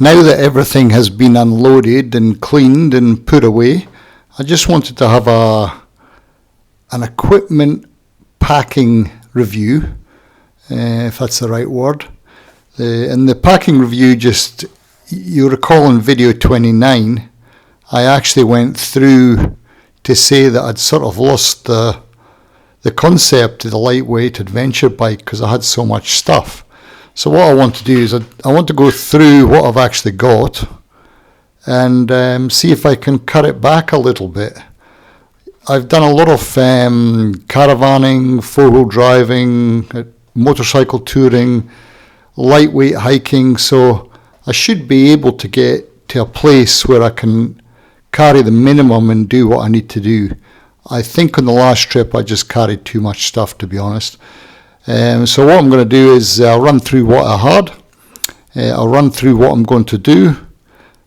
Now that everything has been unloaded and cleaned and put away, I just wanted to have an equipment packing review, if that's the right word. In the packing review, just you recall in video 29, I actually went through to say that I'd sort of lost the concept of the lightweight adventure bike because I had so much stuff. So what I want to do is I want to go through what I've actually got and see if I can cut it back a little bit. I've done a lot of caravanning, four-wheel driving, motorcycle touring, lightweight hiking, so I should be able to get to a place where I can carry the minimum and do what I need to do. I think on the last trip I just carried too much stuff, to be honest. So what I'm going to do is I'll run through what I had, I'll run through what I'm going to do,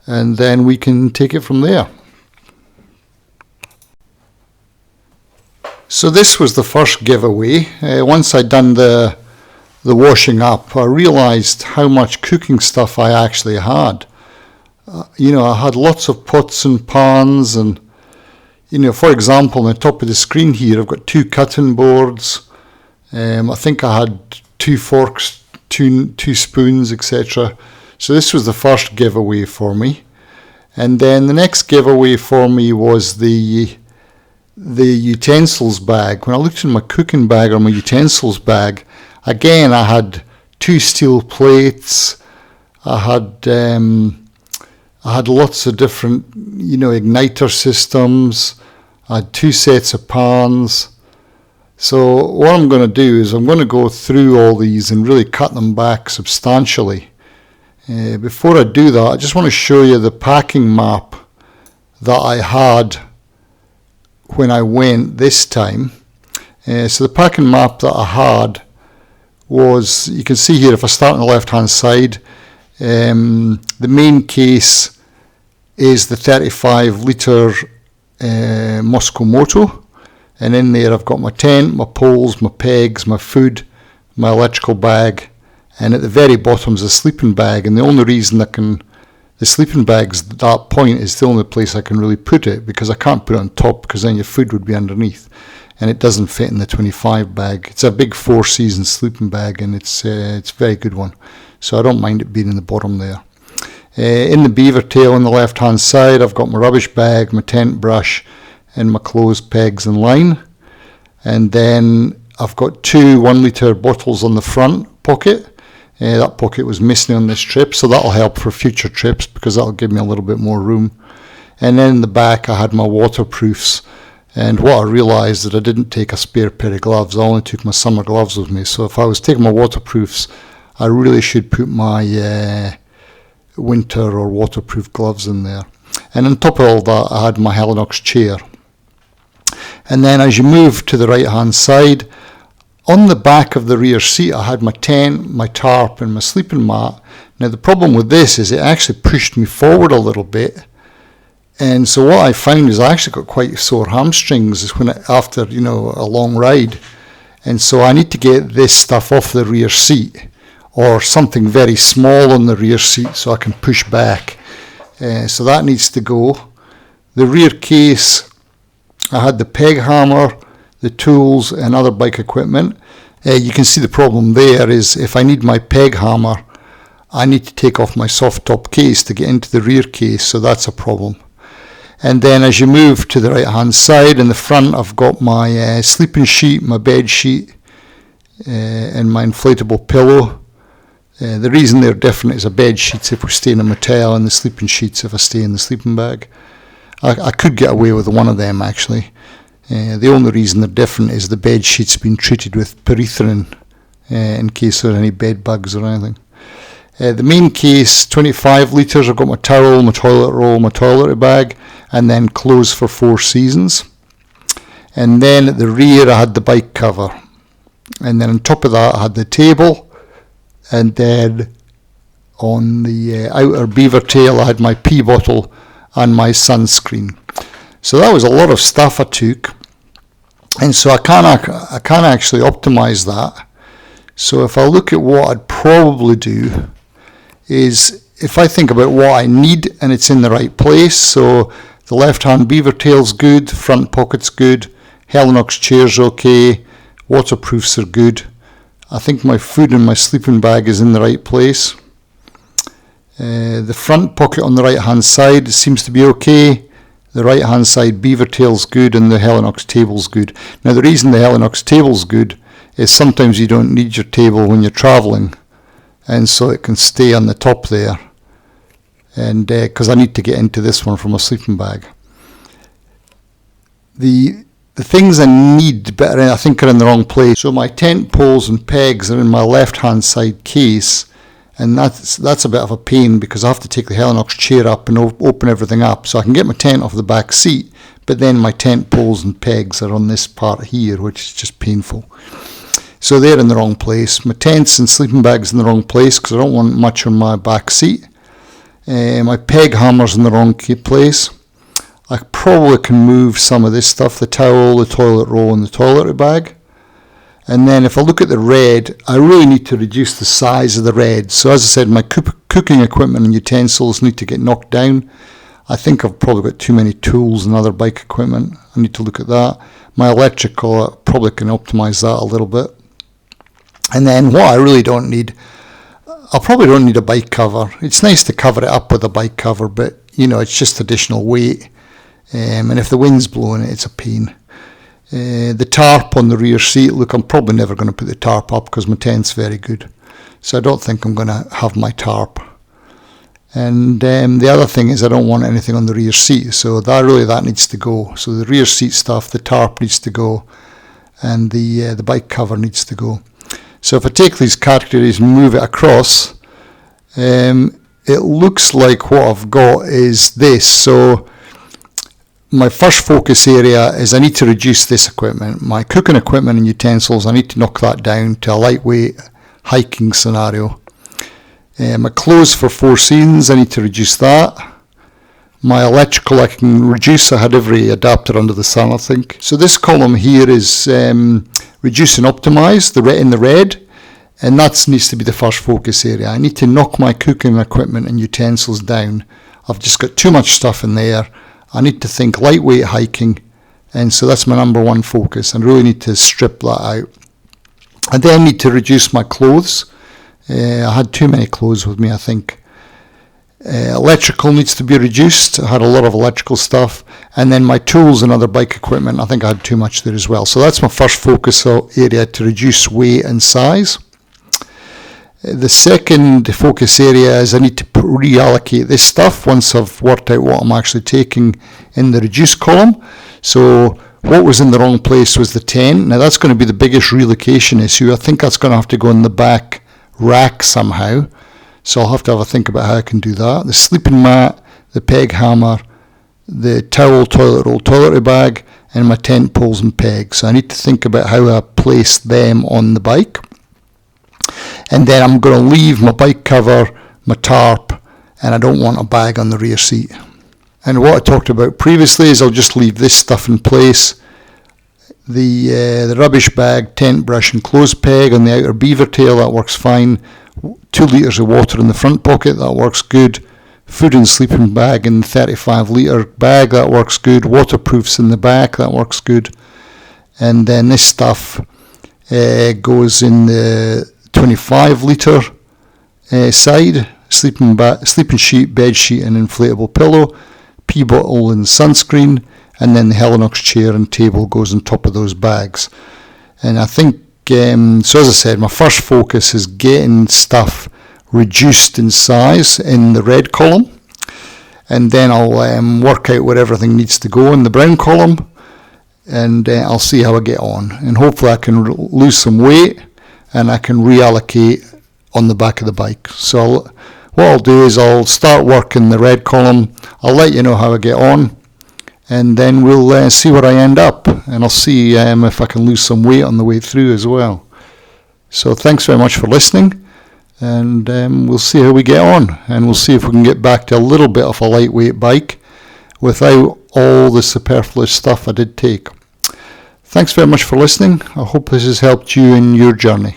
and then we can take it from there. So this was the first giveaway. Once I'd done the washing up, I realised how much cooking stuff I actually had. I had lots of pots and pans, and for example, on the top of the screen here I've got 2 cutting boards. I think I had 2 forks, two spoons, etc. So this was the first giveaway for me. And then the next giveaway for me was the utensils bag. When I looked in my cooking bag or my utensils bag, again I had 2 steel plates. I had lots of different, igniter systems. I had 2 sets of pans. So what I'm going to do is I'm going to go through all these and really cut them back substantially. Before I do that, I just want to show you the packing map that I had when I went this time. So the packing map that I had was, you can see here, if I start on the left hand side, the main case is the 35 litre Moscow Moto. And in there I've got my tent, my poles, my pegs, my food, my electrical bag, and at the very bottom is a sleeping bag. And the only reason the sleeping bag's at that point is the only place I can really put it, because I can't put it on top because then your food would be underneath, and it doesn't fit in the 25 bag. It's a big 4-season sleeping bag, and it's a very good one, so I don't mind it being in the bottom there. In the beaver tail on the left hand side I've got my rubbish bag, my tent brush, and my clothes pegs and line. And then I've got 2 1-litre bottles on the front pocket. That pocket was missing on this trip, so that'll help for future trips because that'll give me a little bit more room. And then in the back I had my waterproofs, and what I realised that I didn't take a spare pair of gloves. I only took my summer gloves with me, so if I was taking my waterproofs I really should put my winter or waterproof gloves in there. And on top of all that I had my Helinox chair. And then as you move to the right hand side, on the back of the rear seat I had my tent, my tarp and my sleeping mat. Now the problem with this is it actually pushed me forward a little bit, and so what I found is I actually got quite sore hamstrings after a long ride, and so I need to get this stuff off the rear seat or something very small on the rear seat so I can push back. So that needs to go. The rear case, I had the peg hammer, the tools and other bike equipment. You can see the problem there is if I need my peg hammer, I need to take off my soft top case to get into the rear case, so that's a problem. And then as you move to the right hand side, in the front I've got my sleeping sheet, my bed sheet and my inflatable pillow. The reason they're different is a bed sheets if we stay in a motel, and the sleeping sheets if I stay in the sleeping bag. I could get away with one of them actually. The only reason they're different is the bed sheet's been treated with permethrin in case there are any bed bugs or anything. The main case, 25 litres, I've got my towel, my toilet roll, my toiletry bag, and then clothes for 4 seasons. And then at the rear I had the bike cover. And then on top of that I had the table, and then on the outer beaver tail I had my pee bottle and my sunscreen. So that was a lot of stuff I took, and so I can't actually optimize that. So if I look at what I'd probably do is if I think about what I need and it's in the right place, so the left-hand beaver tail's good, front pocket's good, Helinox chair's okay, waterproofs are good. I think my food and my sleeping bag is in the right place. The front pocket on the right hand side seems to be okay. The right hand side beaver tail's good and the Helinox table's good. Now the reason the Helinox table's good is sometimes you don't need your table when you're travelling, and so it can stay on the top there, and because I need to get into this one from a sleeping bag. The things I need, but I think are in the wrong place. So my tent poles and pegs are in my left hand side case, and that's a bit of a pain because I have to take the Helinox chair up and open everything up so I can get my tent off the back seat, but then my tent poles and pegs are on this part here, which is just painful. So they're in the wrong place. My tents and sleeping bags in the wrong place because I don't want much on my back seat. My peg hammer's in the wrong place. I probably can move some of this stuff, the towel, the toilet roll and the toiletry bag. And then if I look at the red, I really need to reduce the size of the red. So as I said, my cooking equipment and utensils need to get knocked down. I think I've probably got too many tools and other bike equipment. I need to look at that. My electrical, I probably can optimize that a little bit. And then what I really don't need, I probably don't need a bike cover. It's nice to cover it up with a bike cover, but you know, it's just additional weight. And if the wind's blowing it, it's a pain. The tarp on the rear seat, look, I'm probably never going to put the tarp up because my tent's very good. So I don't think I'm going to have my tarp. And the other thing is I don't want anything on the rear seat. So that needs to go. So the rear seat stuff, the tarp needs to go. And the bike cover needs to go. So if I take these categories and move it across, it looks like what I've got is this. So my first focus area is I need to reduce this equipment. My cooking equipment and utensils, I need to knock that down to a lightweight hiking scenario. My clothes for 4 seasons, I need to reduce that. My electrical I can reduce. I had every adapter under the sun, I think. So this column here is reduce and optimize, in the red, and that needs to be the first focus area. I need to knock my cooking equipment and utensils down. I've just got too much stuff in there. I need to think lightweight hiking, and so that's my number one focus. I really need to strip that out. I then need to reduce my clothes. I had too many clothes with me, I think. Electrical needs to be reduced. I had a lot of electrical stuff. And then my tools and other bike equipment, I think I had too much there as well. So that's my first focus area, to reduce weight and size. The second focus area is I need to reallocate this stuff once I've worked out what I'm actually taking in the reduce column. So what was in the wrong place was the tent. Now that's going to be the biggest relocation issue. I think that's going to have to go in the back rack somehow. So I'll have to have a think about how I can do that. The sleeping mat, the peg hammer, the towel, toilet roll, toiletry bag, and my tent poles and pegs. So I need to think about how I place them on the bike. And then I'm going to leave my bike cover, my tarp, and I don't want a bag on the rear seat. And what I talked about previously is I'll just leave this stuff in place. The rubbish bag, tent brush and clothes peg on the outer beaver tail, that works fine. 2 litres of water in the front pocket, that works good. Food and sleeping bag in the 35 litre bag, that works good. Waterproofs in the back, that works good. And then this stuff goes in the 25 litre side. Sleeping sheet, bed sheet and inflatable pillow. Pee bottle and sunscreen. And then the Helinox chair and table goes on top of those bags. And I think, so as I said, my first focus is getting stuff reduced in size in the red column. And then I'll work out where everything needs to go in the brown column. And I'll see how I get on. And hopefully I can lose some weight and I can reallocate on the back of the bike. So what I'll do is I'll start working the red column. I'll let you know how I get on. And then we'll see where I end up, and I'll see if I can lose some weight on the way through as well. So thanks very much for listening, and we'll see how we get on, and we'll see if we can get back to a little bit of a lightweight bike without all the superfluous stuff I did take. Thanks very much for listening. I hope this has helped you in your journey.